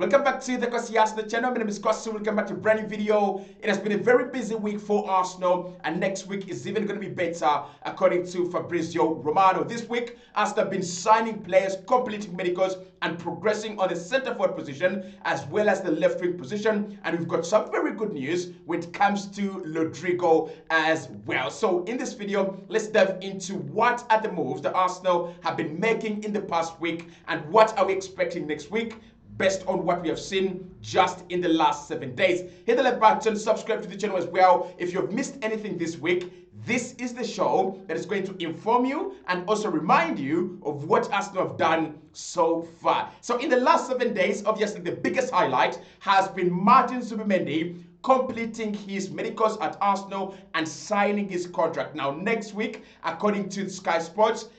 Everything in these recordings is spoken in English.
Welcome back to the Cossy channel. My name is Cossy. Welcome back to a brand new video. It has been a very busy week for Arsenal, and next week is even going to be better, according to Fabrizio Romano. This week, Arsenal have been signing players, completing medicals, and progressing on the centre forward position as well as the left wing position. And we've got some very good news when it comes to Rodrigo as well. So in this video, let's dive into what are the moves that Arsenal have been making in the past week and what are we expecting next week, based on what we have seen just in the last 7 days. Hit the like button, subscribe to the channel as well. If you've missed anything this week, this is the show that is going to inform you and also remind you of what Arsenal have done so far. So in the last 7 days, obviously the biggest highlight has been Martin Zubimendi completing his medicals at Arsenal and signing his contract. Now next week, according to Sky Sports,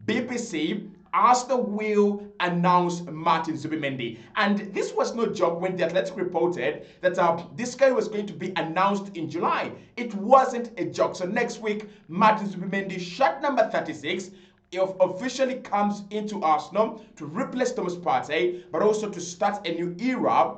BBC, Arsenal will announce Martin Zubimendi. And this was no joke when the Athletic reported that this guy was going to be announced in July. It wasn't a joke. So next week, Martin Zubimendi, shirt number 36, officially comes into Arsenal to replace Thomas Partey, but also to start a new era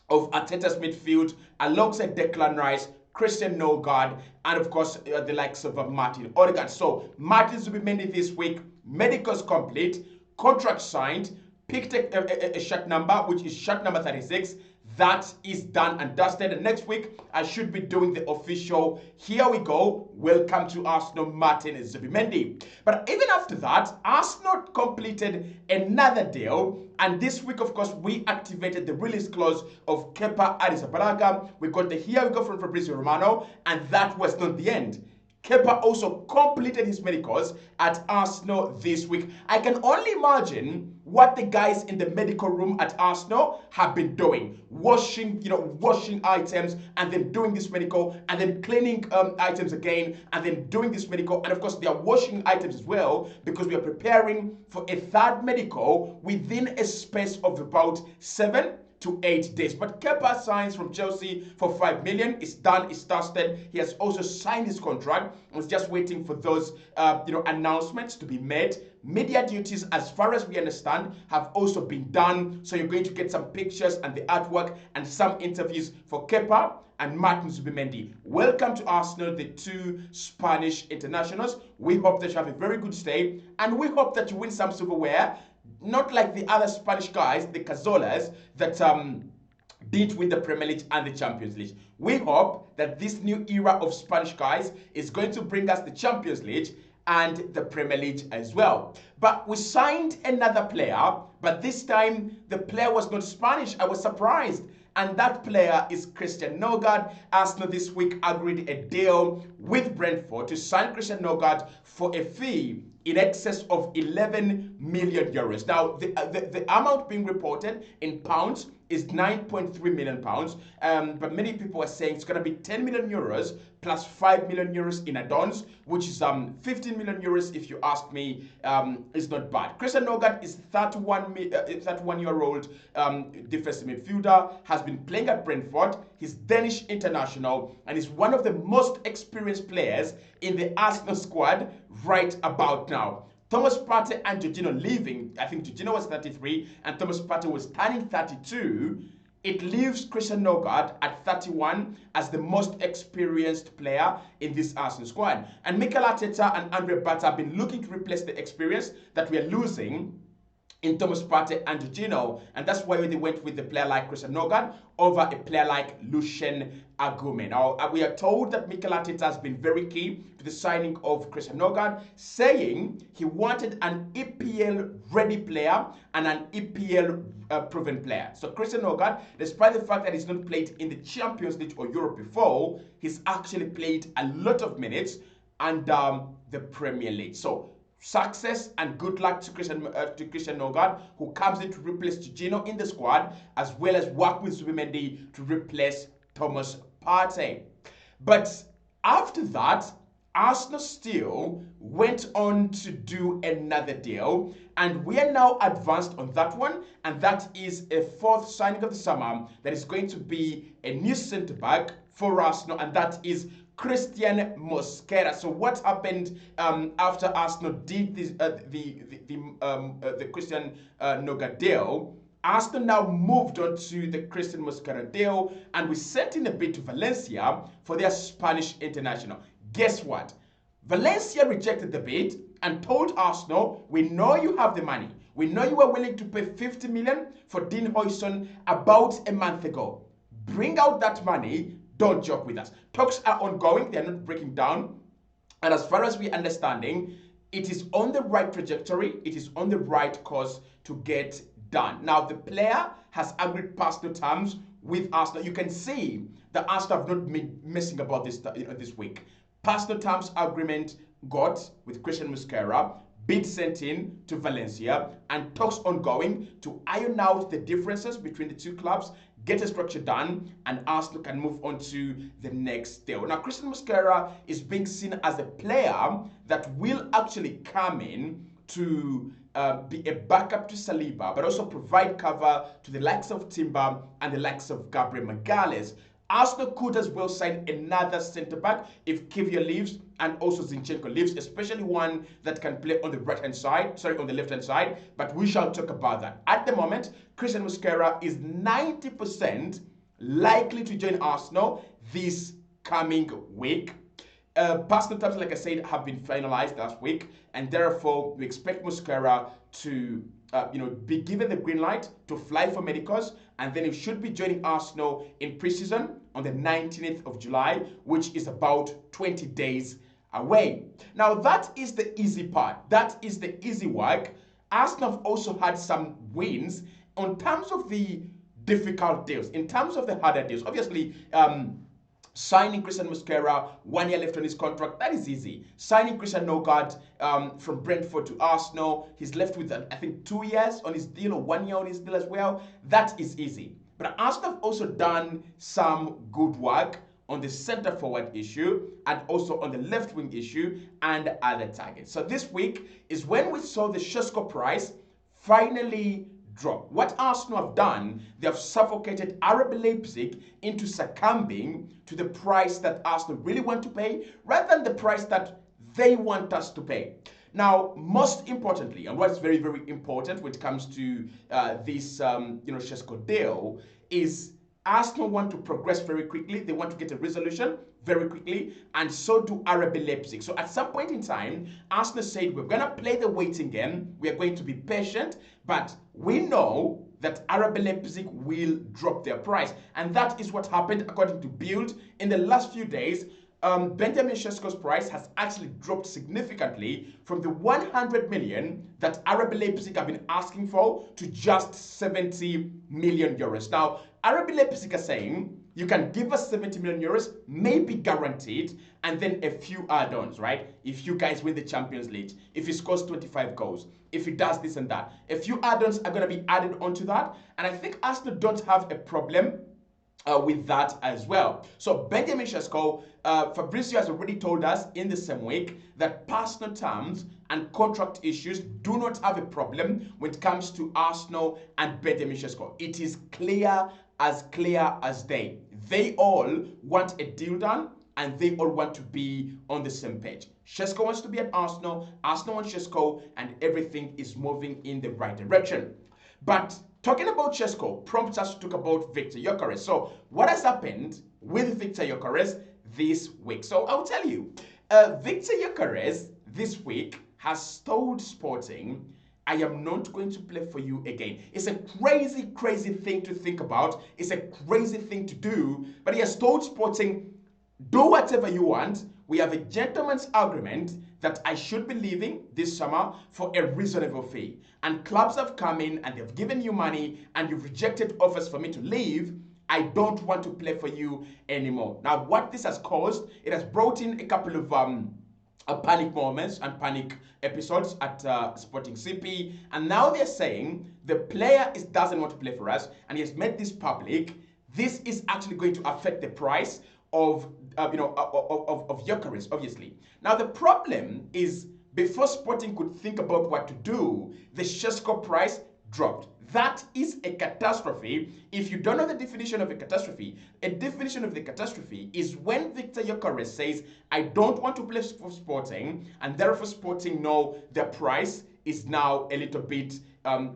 of Arteta's midfield alongside Declan Rice, Christian Norgaard, and of course the likes of Martin Odegaard. So Martin Zubimendi this week, medicals complete, contract signed, picked a shirt number, which is shirt number 36. That is done and dusted. And next week, I should be doing the official, here we go, welcome to Arsenal, Martin Zubimendi. But even after that, Arsenal completed another deal. And this week, of course, we activated the release clause of Kepa Arrizabalaga. We got the here we go from Fabrizio Romano, and that was not the end. Kepa also completed his medicals at Arsenal this week. I can only imagine what the guys in the medical room at Arsenal have been doing. Washing items and then doing this medical and then cleaning items again and then doing this medical. And of course, they are washing items as well because we are preparing for a third medical within a space of about 7 to 8 days. But Kepa signs from Chelsea for 5 million. It's done, it's dusted. He has also signed his contract. I was just waiting for those announcements to be made. Media duties, as far as we understand, have also been done. So you're going to get some pictures and the artwork and some interviews for Kepa and Martin Zubimendi. Welcome to Arsenal, the two Spanish internationals. We hope that you have a very good stay and we hope that you win some silverware. Not like the other Spanish guys, the Cazolas, that did win the Premier League and the Champions League. We hope that this new era of Spanish guys is going to bring us the Champions League and the Premier League as well. But we signed another player, but this time the player was not Spanish. I was surprised. And that player is Christian Norgaard. Arsenal this week agreed a deal with Brentford to sign Christian Norgaard for a fee in excess of 11 million euros. Now, the amount being reported in pounds is 9.3 million pounds, but many people are saying it's going to be 10 million euros plus 5 million euros in add-ons, which is 15 million euros, if you ask me. Is not bad. Christian Norgaard is 31-year-old defensive midfielder, has been playing at Brentford. He's Danish international and is one of the most experienced players in the Arsenal squad right about now. Thomas Partey and Jorginho leaving. I think Jorginho was 33 and Thomas Partey was turning 32. It leaves Christian Norgaard at 31 as the most experienced player in this Arsenal squad. And Mikel Arteta and Andre Bata have been looking to replace the experience that we are losing in Thomas Partey and Jorginho, and that's why they went with a player like Christian Norgaard over a player like Lucien Agume. Now, we are told that Mikel Arteta has been very key to the signing of Christian Norgaard, saying he wanted an EPL-ready player and an EPL-proven player. So Christian Norgaard, despite the fact that he's not played in the Champions League or Europe before, he's actually played a lot of minutes under the Premier League. So success and good luck to Christian Norgaard, who comes in to replace Jorginho in the squad, as well as work with Zubimendi to replace Thomas Partey. But after that, Arsenal still went on to do another deal, and we are now advanced on that one, and that is a fourth signing of the summer that is going to be a new centre-back for Arsenal, and that is Christian Mosquera. So what happened after Arsenal did this, the Christian Norgaard deal? Arsenal now moved on to the Christian Mosquera deal, and we sent in a bid to Valencia for their Spanish international. Guess what? Valencia rejected the bid and told Arsenal, we know you have the money. We know you were willing to pay 50 million for Dean Huijsen about a month ago. Bring out that money. Don't joke with us. Talks are ongoing. They're not breaking down. And as far as we're understanding, it is on the right trajectory. It is on the right course to get done. Now, the player has agreed personal terms with Arsenal. You can see that Arsenal have not been messing about this week. Personal terms agreement got with Christian Mosquera, bid sent in to Valencia, and talks ongoing to iron out the differences between the two clubs, get a structure done, and Arsenal can move on to the next deal. Now, Christian Mosquera is being seen as a player that will actually come in to be a backup to Saliba, but also provide cover to the likes of Timber and the likes of Gabriel Magalhaes. Arsenal could as well sign another centre-back if Kivia leaves and also Zinchenko leaves, especially one that can play on the right-hand side, on the left-hand side, but we shall talk about that. At the moment, Christian Mosquera is 90% likely to join Arsenal this coming week. Personal terms, like I said, have been finalized last week, and therefore we expect Mosquera to be given the green light to fly for medicals, and then he should be joining Arsenal in preseason on the 19th of July, which is about 20 days away. Now, that is the easy part. That is the easy work. Arsenal have also had some wins on terms of the difficult deals, in terms of the harder deals. Obviously, signing Christian Mosquera, 1 year left on his contract, that is easy. Signing Christian Norgaard from Brentford to Arsenal, he's left with, I think, 2 years on his deal or 1 year on his deal as well. That is easy. But Arsenal have also done some good work on the centre forward issue and also on the left wing issue and other targets. So this week is when we saw the Sesko price finally drop. What Arsenal have done, they have suffocated RB Leipzig into succumbing to the price that Arsenal really want to pay rather than the price that they want us to pay. Now, most importantly, and what's very, very important when it comes to this Sesko deal is Arsenal want to progress very quickly. They want to get a resolution very quickly, and so do RB Leipzig. So at some point in time, Arsenal said, we're going to play the waiting game. We are going to be patient, but we know that RB Leipzig will drop their price. And that is what happened according to Bild. In the last few days, Benjamin Sesko's price has actually dropped significantly from the 100 million that RB Leipzig have been asking for to just 70 million euros. Now, RB Leipzig are saying, you can give us 70 million euros, maybe guaranteed, and then a few add-ons, right? If you guys win the Champions League, if he scores 25 goals, if he does this and that. A few add-ons are going to be added onto that, and I think Arsenal don't have a problem with that as well. So Benjamin Sesko, Fabrizio has already told us in the same week that personal terms and contract issues do not have a problem when it comes to Arsenal and Benjamin Sesko. It is clear as day. They all want a deal done and they all want to be on the same page. Sesko wants to be at Arsenal, Arsenal wants Sesko, and everything is moving in the right direction. But talking about Sesko prompts us to talk about Victor Gyökeres. So what has happened with Victor Gyökeres this week? So I'll tell you, Victor Gyökeres this week has told Sporting, I am not going to play for you again. It's a crazy, crazy thing to think about. It's a crazy thing to do. But he has told Sporting, do whatever you want. We have a gentleman's agreement that I should be leaving this summer for a reasonable fee. And clubs have come in and they've given you money and you've rejected offers for me to leave. I don't want to play for you anymore. Now, what this has caused, it has brought in a couple of panic moments and panic episodes at Sporting CP, and now they're saying the player doesn't want to play for us, and he has made this public. This is actually going to affect the price of Gyökeres, obviously. Now the problem is, before Sporting could think about what to do, the Sesko price dropped. That is a catastrophe. If you don't know the definition of a catastrophe of the catastrophe is when Victor Gyökeres says, I don't want to play for Sporting, and therefore Sporting know the price is now a little bit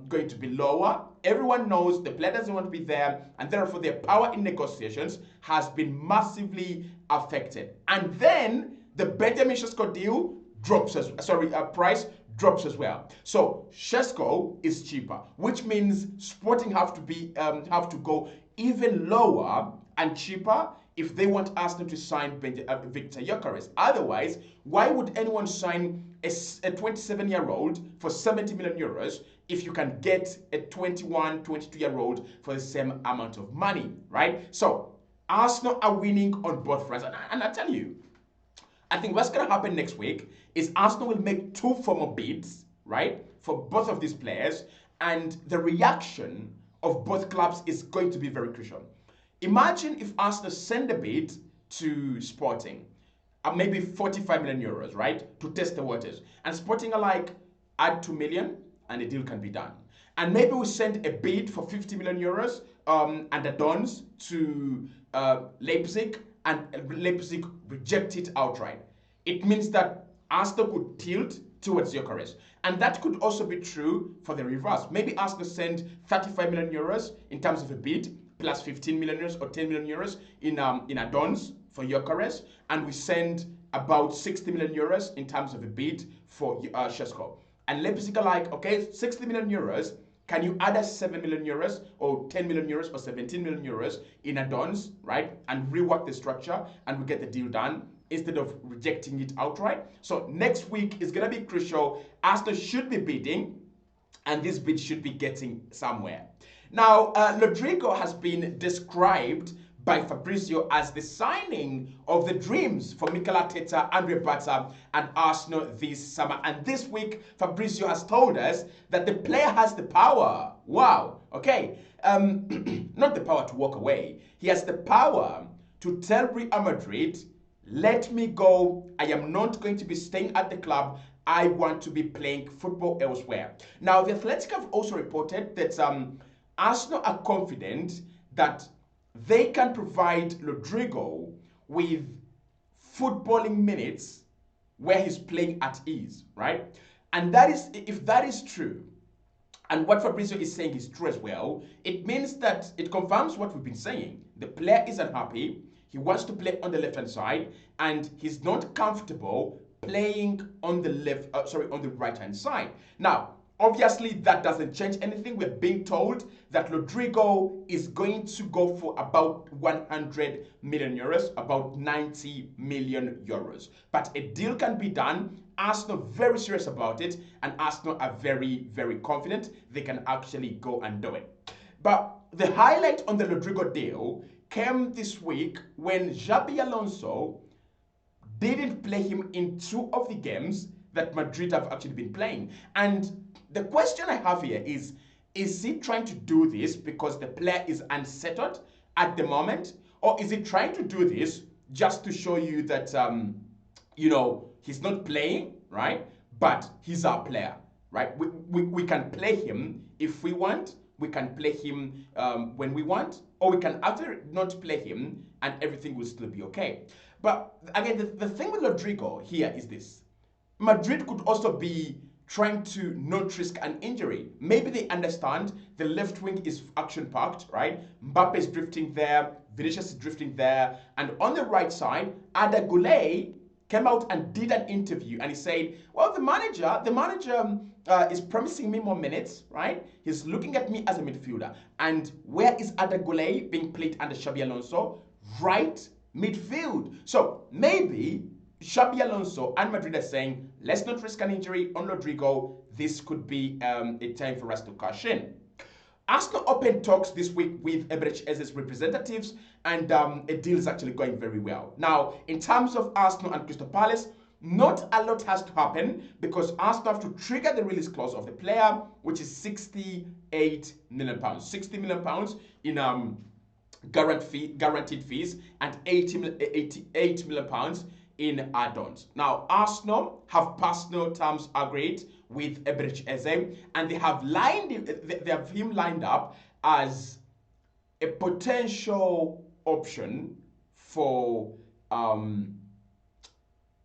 going to be lower. Everyone knows the player doesn't want to be there, and therefore their power in negotiations has been massively affected. And then the Benjamin Sesko deal drops price drops as well. So Sesko is cheaper, which means Sporting have to go even lower and cheaper if they want Arsenal to sign Victor Gyökeres. Otherwise, why would anyone sign a 27-year-old for 70 million euros if you can get a 21, 22-year-old for the same amount of money, right? So Arsenal are winning on both fronts. And I tell you, I think what's going to happen next week is Arsenal will make 2 formal bids, right, for both of these players, and the reaction of both clubs is going to be very crucial. Imagine if Arsenal send a bid to Sporting, maybe 45 million euros, right, to test the waters, and Sporting are like, add 2 million, and the deal can be done. And maybe we send a bid for 50 million euros and the Dons to Leipzig, and Leipzig reject it outright. It means that Arsenal could tilt towards Gyökeres. And that could also be true for the reverse. Maybe Arsenal send 35 million euros in terms of a bid, plus 15 million euros or 10 million euros in add-ons for Gyökeres, and we send about 60 million euros in terms of a bid for Sesko. And Leipzig are like, okay, 60 million euros, can you add us 7 million euros or 10 million euros or 17 million euros in add-ons, right? And rework the structure, and we get the deal done instead of rejecting it outright. So next week is going to be crucial. Arsenal should be bidding, and this bid should be getting somewhere. Now, Rodrigo has been described by Fabrizio as the signing of the dreams for Mikel Arteta, Andre Bata, and Arsenal this summer. And this week, Fabrizio has told us that the player has the power. Wow. Okay. Not the power to walk away. He has the power to tell Real Madrid, let me go. I am not going to be staying at the club. I want to be playing football elsewhere. Now, the Athletic have also reported that Arsenal are confident that they can provide Rodrigo with footballing minutes where he's playing at ease, right? And that is, if that is true, and what Fabrizio is saying is true as well, it means that it confirms what we've been saying. The player is unhappy. He wants to play on the left-hand side, and he's not comfortable playing on the on the right-hand side. Now, obviously, that doesn't change anything. We're being told that Rodrigo is going to go for about 100 million euros, about 90 million euros. But a deal can be done. Arsenal very serious about it, and Arsenal are very, very confident they can actually go and do it. But the highlight on the Rodrigo deal came this week when Xabi Alonso didn't play him in 2 of the games that Madrid have actually been playing. And the question I have here is he trying to do this because the player is unsettled at the moment? Or is he trying to do this just to show you that, you know, he's not playing, right? But he's our player, right? We can play him if we want. We can play him when we want. Or we can actually not play him and everything will still be okay. But again, the thing with Rodrigo here is this. Madrid could also be trying to not risk an injury. Maybe they understand the left wing is action-packed, right? Mbappe is drifting there, Vinicius is drifting there, and on the right side, Ada Goulet came out and did an interview, and he said, well, the manager is promising me more minutes, right? He's looking at me as a midfielder. And where is Ada Goulet being played under Xabi Alonso? Right midfield. So maybe Xabi Alonso and Madrid are saying, let's not risk an injury on Rodrigo. This could be a time for us to cash in. Arsenal opened talks this week with Eberechi's representatives, and a deal is actually going very well. Now, in terms of Arsenal and Crystal Palace, not a lot has to happen because Arsenal have to trigger the release clause of the player, which is 68 million pounds. 60 million pounds in guaranteed fees and 88 million pounds in add-ons. Now, Arsenal have personal terms agreed with Eberechi, and they have him lined up as a potential option for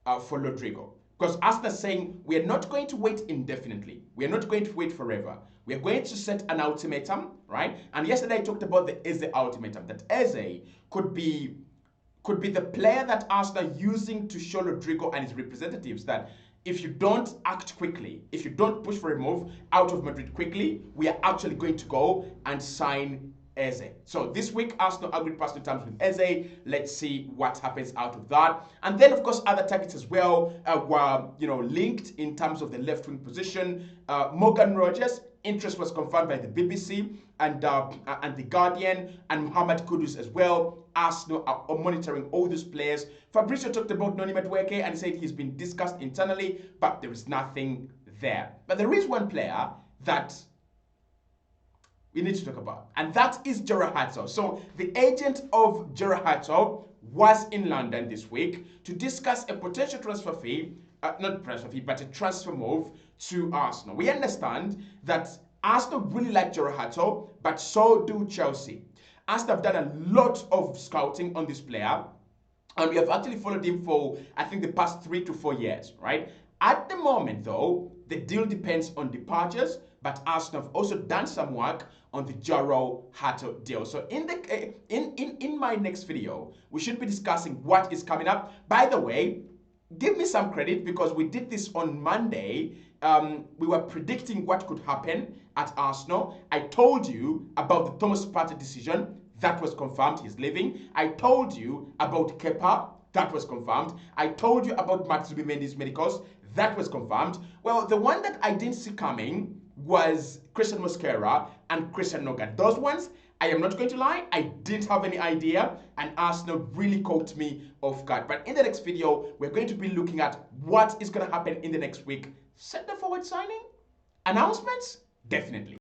Rodrigo. Because Arsenal is saying we are not going to wait indefinitely. We are not going to wait forever. We are going to set an ultimatum, right? And yesterday I talked about the Eze ultimatum, that Eze could be the player that Arsenal are using to show Rodrigo and his representatives that if you don't act quickly, if you don't push for a move out of Madrid quickly, we are actually going to go and sign Eze. So this week, Arsenal agreed personal terms with Eze. Let's see what happens out of that. And then, of course, other targets as well were, linked in terms of the left wing position. Morgan Rogers, interest was confirmed by the BBC and the Guardian, and Mohamed Kudus as well. Arsenal are monitoring all these players. Fabrizio talked about Noni Madueke and said he's been discussed internally, but there is nothing there. But there is one player that we need to talk about, and that is Gerard Herzog. So the agent of Gerard Herzog was in London this week to discuss a potential transfer fee, not transfer fee, but a transfer move to Arsenal. We understand that Arsenal really like Gerard Herzog, but so do Chelsea. Arsenal have done a lot of scouting on this player, and we have actually followed him for, I think, the past 3 to 4 years, right? At the moment, though, the deal depends on departures, but Arsenal have also done some work on the Gerard Herzog deal. So in my next video, we should be discussing what is coming up. By the way, give me some credit because we did this on Monday. We were predicting what could happen at Arsenal. I told you about the Thomas Partey decision. That was confirmed. He's leaving. I told you about Kepa. That was confirmed. I told you about Matt Zubimendi's medicals. That was confirmed. Well, the one that I didn't see coming was Christian Mosquera and Christian Norgaard. Those ones, I am not going to lie, I didn't have any idea, and Arsenal really caught me off guard. But in the next video, we're going to be looking at what is going to happen in the next week. Centre forward signing? Announcements? Definitely.